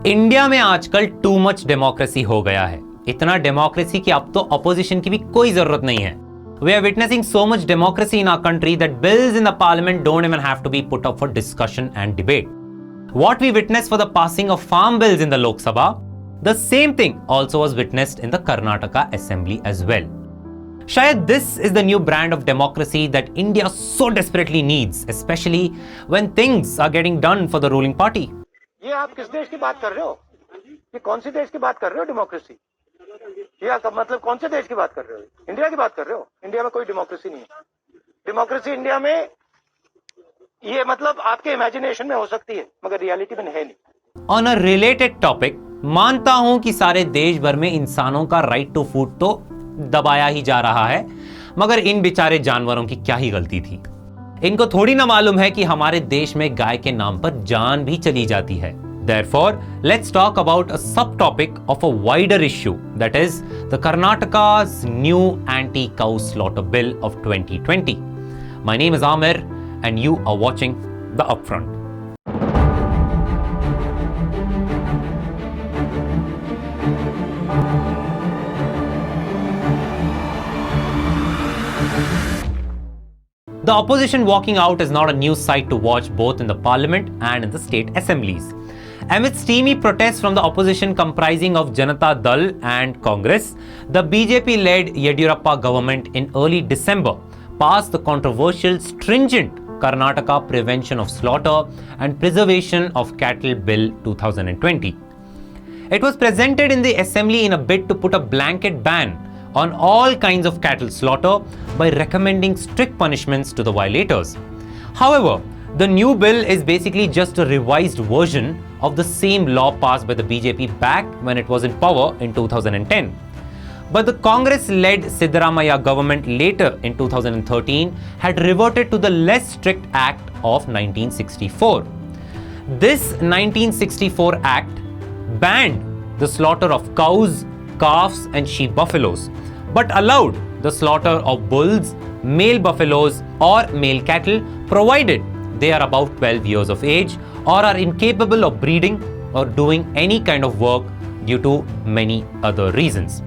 India में आजकल too much democracy हो गया है। इतना डेमोक्रेसी कि अब तो अपोजिशन की भी कोई जरूरत नहीं है। We are witnessing so much democracy in our country that bills in the parliament don't even have to be put up for discussion and debate. What we witnessed for the passing of farm bills in the Lok Sabha, the same thing also was witnessed in the Karnataka Assembly as well. Shayad this is the new brand of democracy that India so desperately needs, especially when things are getting done for the ruling party. ये आप किस देश की बात कर रहे हो? ये कौन सी देश की बात कर रहे हो डेमोक्रेसी? ये मतलब कौन से देश की बात कर रहे हो? इंडिया की बात कर रहे हो? इंडिया में कोई डेमोक्रेसी नहीं है। डेमोक्रेसी इंडिया में ये मतलब आपके इमेजिनेशन में हो सकती है, मगर रियलिटी में है नहीं। On a related topic, मानता हूं कि सारे देश भर में इंसानों का राइट टू फूड तो दबाया ही जा रहा है, मगर इन बेचारे जानवरों की क्या ही गलती थी। इनको थोड़ी ना मालूम है कि हमारे देश में गाय के नाम पर जान भी चली जाती है। Therefore, let's talk about a subtopic of a wider issue, that is the Karnataka's new anti-cow slaughter bill of 2020. My name is Amir and you are watching The Upfront. The opposition walking out is not a new sight to watch both in the parliament and in the state assemblies. Amid steamy protests from the opposition comprising of Janata Dal and Congress, the BJP-led Yediyurappa government in early December passed the controversial stringent Karnataka Prevention of Slaughter and Preservation of Cattle Bill 2020. It was presented in the assembly in a bid to put a blanket ban on all kinds of cattle slaughter by recommending strict punishments to the violators. However, the new bill is basically just a revised version of the same law passed by the BJP back when it was in power in 2010. But the Congress-led Siddaramaiah government later in 2013 had reverted to the less strict Act of 1964. This 1964 Act banned the slaughter of cows, calves and sheep buffaloes, but allowed the slaughter of bulls, male buffaloes or male cattle provided they are about 12 years of age or are incapable of breeding or doing any kind of work due to many other reasons.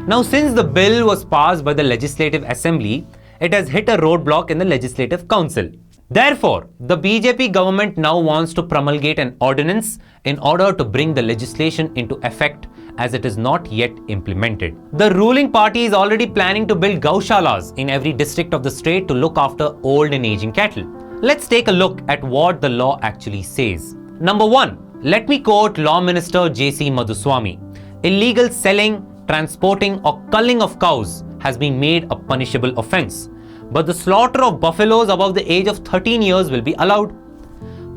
Now, since the bill was passed by the Legislative Assembly, it has hit a roadblock in the Legislative Council. Therefore, the BJP government now wants to promulgate an ordinance in order to bring the legislation into effect as it is not yet implemented. The ruling party is already planning to build gaushalas in every district of the state to look after old and aging cattle. Let's take a look at what the law actually says. Number 1, let me quote Law Minister J.C. Madhuswamy. Illegal selling, transporting or culling of cows has been made a punishable offence, but the slaughter of buffaloes above the age of 13 years will be allowed.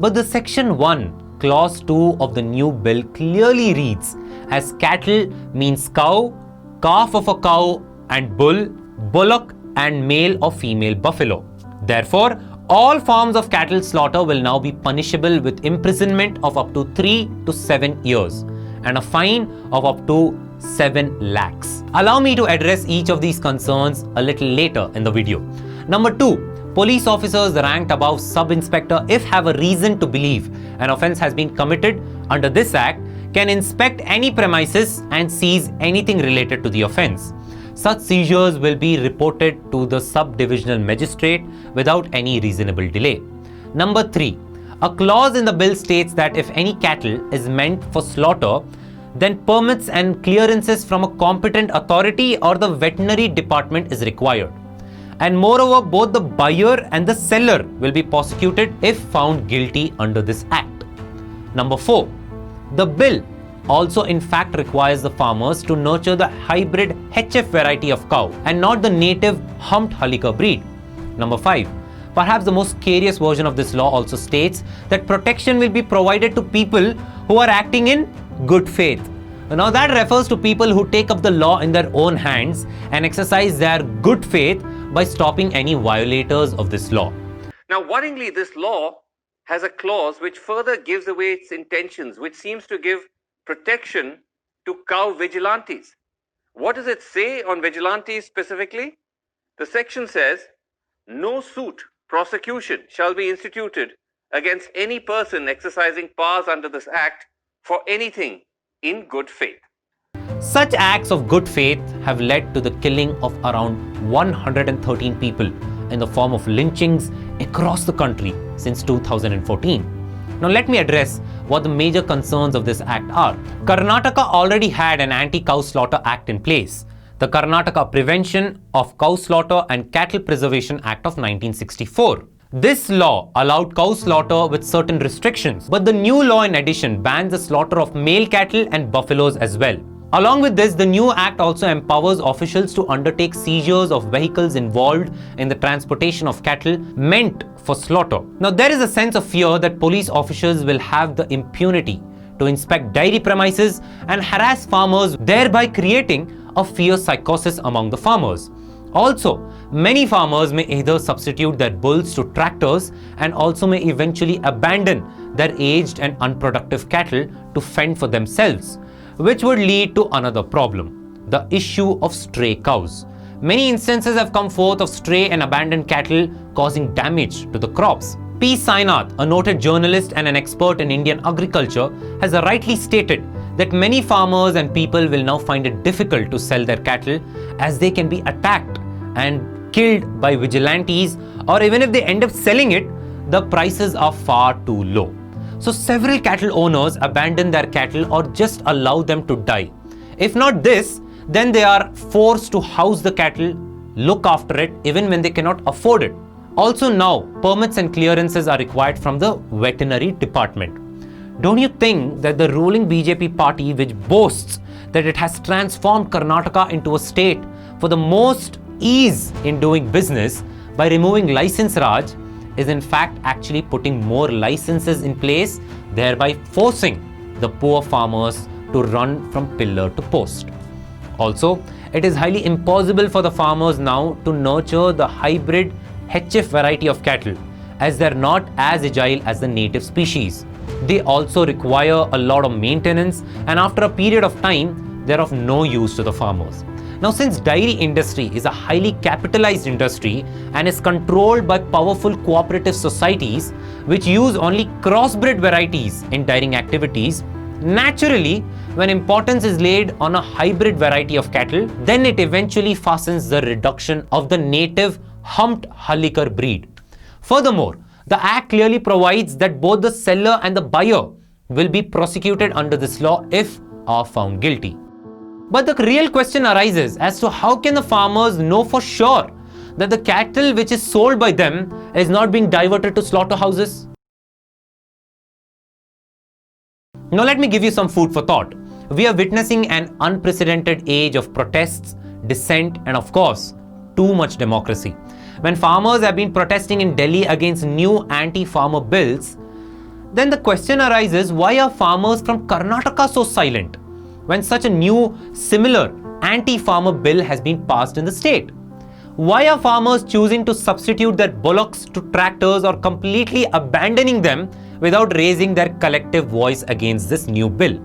But the Section 1, Clause 2 of the new bill clearly reads as cattle means cow, calf of a cow and bull, bullock and male or female buffalo. Therefore, all forms of cattle slaughter will now be punishable with imprisonment of up to 3 to 7 years and a fine of up to 7 lakhs. Allow me to address each of these concerns a little later in the video. Number 2, police officers ranked above sub-inspector, if have a reason to believe an offence has been committed under this act, can inspect any premises and seize anything related to the offence. Such seizures will be reported to the sub-divisional magistrate without any reasonable delay. Number 3, a clause in the bill states that if any cattle is meant for slaughter, then permits and clearances from a competent authority or the veterinary department is required. And moreover, both the buyer and the seller will be prosecuted if found guilty under this act. Number 4, the bill also in fact requires the farmers to nurture the hybrid HF variety of cow and not the native humped Halika breed. Number 5, perhaps the most scariest version of this law also states that protection will be provided to people who are acting in good faith. Now that refers to people who take up the law in their own hands and exercise their good faith by stopping any violators of this law. Now, worryingly, this law has a clause which further gives away its intentions, which seems to give protection to cow vigilantes. What does it say on vigilantes specifically? The section says, no suit, prosecution shall be instituted against any person exercising powers under this act for anything in good faith. Such acts of good faith have led to the killing of around 113 people in the form of lynchings across the country since 2014. Now let me address what the major concerns of this act are. Karnataka already had an anti-cow slaughter act in place, the Karnataka Prevention of Cow Slaughter and Cattle Preservation Act of 1964. This law allowed cow slaughter with certain restrictions, but the new law in addition bans the slaughter of male cattle and buffaloes as well. Along with this, the new act also empowers officials to undertake seizures of vehicles involved in the transportation of cattle meant for slaughter. Now, there is a sense of fear that police officials will have the impunity to inspect dairy premises and harass farmers, thereby creating a fear psychosis among the farmers. Also, many farmers may either substitute their bulls to tractors and also may eventually abandon their aged and unproductive cattle to fend for themselves, which would lead to another problem, the issue of stray cows. Many instances have come forth of stray and abandoned cattle causing damage to the crops. P. Sainath, a noted journalist and an expert in Indian agriculture, has rightly stated that many farmers and people will now find it difficult to sell their cattle as they can be attacked and killed by vigilantes, or even if they end up selling it, the prices are far too low. So several cattle owners abandon their cattle or just allow them to die. If not this, then they are forced to house the cattle, look after it even when they cannot afford it. Also now, permits and clearances are required from the veterinary department. Don't you think that the ruling BJP party, which boasts that it has transformed Karnataka into a state for the most ease in doing business by removing license Raj, is in fact actually putting more licenses in place, thereby forcing the poor farmers to run from pillar to post. Also, it is highly impossible for the farmers now to nurture the hybrid HF variety of cattle, as they are not as agile as the native species. They also require a lot of maintenance, and after a period of time, they are of no use to the farmers. Now, since dairy industry is a highly capitalized industry and is controlled by powerful cooperative societies which use only crossbred varieties in dairying activities, naturally, when importance is laid on a hybrid variety of cattle, then it eventually fastens the reduction of the native humped Hallikar breed. Furthermore, the Act clearly provides that both the seller and the buyer will be prosecuted under this law if are found guilty. But the real question arises as to how can the farmers know for sure that the cattle which is sold by them is not being diverted to slaughterhouses? Now let me give you some food for thought. We are witnessing an unprecedented age of protests, dissent, and of course, too much democracy. When farmers have been protesting in Delhi against new anti-farmer bills, then the question arises, why are farmers from Karnataka so silent when such a new, similar anti-farmer bill has been passed in the state? Why are farmers choosing to substitute their bullocks to tractors or completely abandoning them without raising their collective voice against this new bill?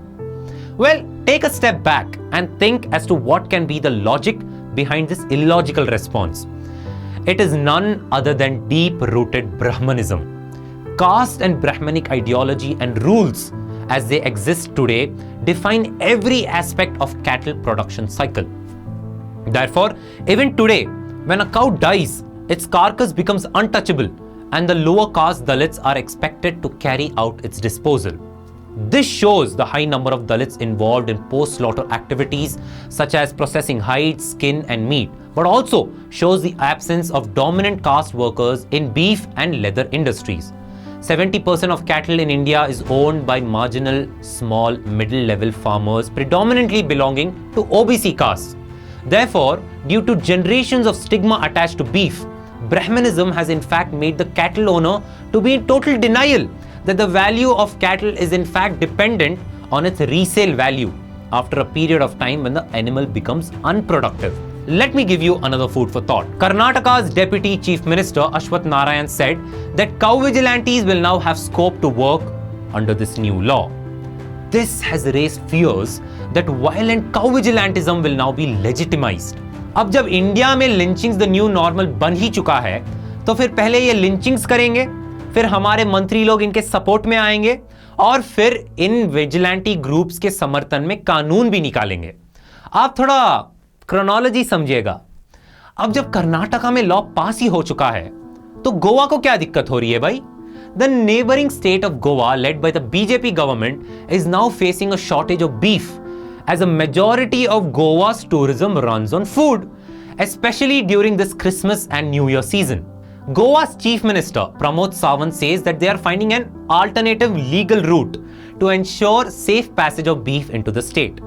Well, take a step back and think as to what can be the logic behind this illogical response. It is none other than deep-rooted Brahmanism. Caste and Brahmanic ideology and rules as they exist today define every aspect of cattle production cycle. Therefore, even today, when a cow dies, its carcass becomes untouchable and the lower caste Dalits are expected to carry out its disposal. This shows the high number of Dalits involved in post-slaughter activities such as processing hides, skin and meat, but also shows the absence of dominant caste workers in beef and leather industries. 70% of cattle in India is owned by marginal, small, middle-level farmers predominantly belonging to OBC castes. Therefore, due to generations of stigma attached to beef, Brahmanism has in fact made the cattle owner to be in total denial that the value of cattle is in fact dependent on its resale value after a period of time when the animal becomes unproductive. Let me give you another food for thought. Karnataka's Deputy Chief Minister Ashwath Narayan said that cow vigilantes will now have scope to work under this new law. This has raised fears that violent cow vigilantism will now be legitimized. अब जब India में lynchings the new normal बन ही चुका है, तो फिर पहले ये lynchings करेंगे, फिर हमारे मंत्री लोग इनके सपोर्ट में आएंगे और फिर इन विजिलेंटी ग्रुप्स के समर्थन में कानून भी निकालेंगे। आप थोड़ा क्रोनोलॉजी समझिएगा। अब जब कर्नाटका में लॉ पास ही हो चुका है तो गोवा को क्या दिक्कत हो रही है भाई? The neighbouring state of Goa led by the BJP government is now facing a shortage of beef as a majority of Goa's tourism runs on food, especially during this Christmas and New Year season. Goa's Chief Minister Pramod Sawant says that they are finding an alternative legal route to ensure safe passage of beef into the state.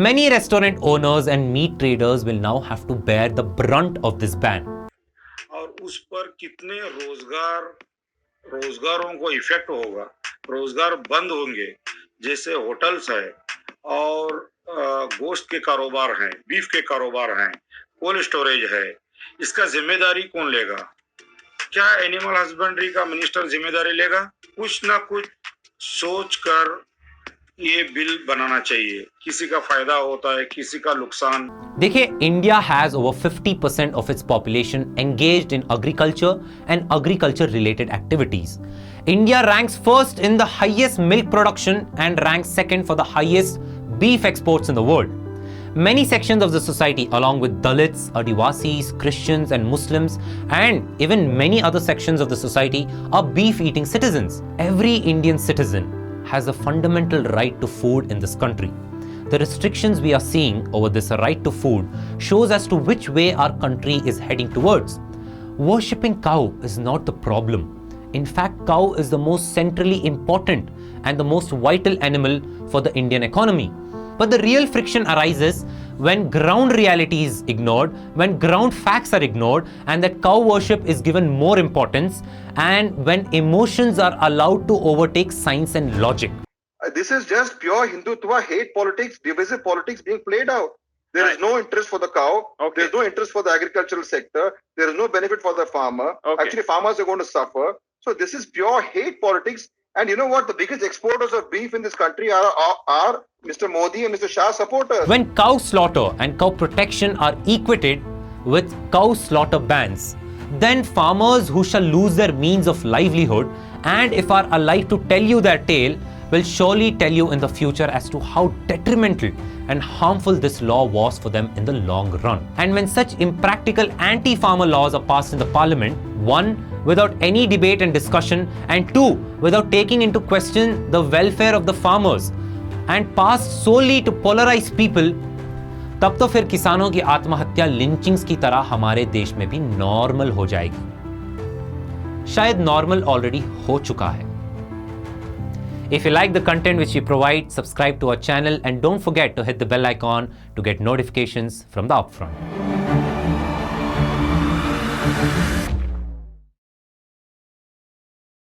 Many restaurant owners and meat traders will now have to bear the brunt of this ban. और उस पर कितने रोजगारों को effect होगा, रोजगार बंद होंगे, जैसे होटल्स है और गोश्त के कारोबार हैं, बीफ के कारोबार हैं, कोल्ड स्टोरेज है, इसका जिम्मेदारी कौन लेगा? क्या एनिमल हस्बेंड्री का मिनिस्टर जिम्मेदारी लेगा? कुछ ना कुछ सोच कर ये बिल बनाना चाहिए। किसी का फायदा होता है, किसी का नुकसान। देखिए, India has over 50% of its population engaged in agriculture and agriculture related activities. India ranks first in the highest milk production and ranks second for the highest beef exports in the world. Many sections of the society, along with Dalits, Adivasis, Christians, and Muslims, and even many other sections of the society, are beef-eating citizens. Every Indian citizen has a fundamental right to food in this country. The restrictions we are seeing over this right to food shows as to which way our country is heading towards. Worshipping cow is not the problem. In fact, cow is the most centrally important and the most vital animal for the Indian economy. But the real friction arises when ground reality is ignored, when ground facts are ignored, and that cow worship is given more importance, and when emotions are allowed to overtake science and logic. This is just pure Hindutva hate politics, divisive politics being played out. There is no interest for the cow. Okay. There is no interest for the agricultural sector. There is no benefit for the farmer. Okay. Actually, farmers are going to suffer. So this is pure hate politics. And you know what? The biggest exporters of beef in this country are Mr. Modi and Mr. Shah supporters. When cow slaughter and cow protection are equated with cow slaughter bans, then farmers who shall lose their means of livelihood and if are alive to tell you their tale will surely tell you in the future as to how detrimental and harmful this law was for them in the long run. And when such impractical anti-farmer laws are passed in the parliament, one, without any debate and discussion, and two, without taking into question the welfare of the farmers, and passed solely to polarize people, तब तो फिर किसानों की आत्महत्या lynchings की तरह हमारे देश में भी नॉर्मल हो जाएगी। शायद नॉर्मल ऑलरेडी हो चुका है। If you like the content which we provide, subscribe to our channel and don't forget to hit the bell icon to get notifications from the upfront.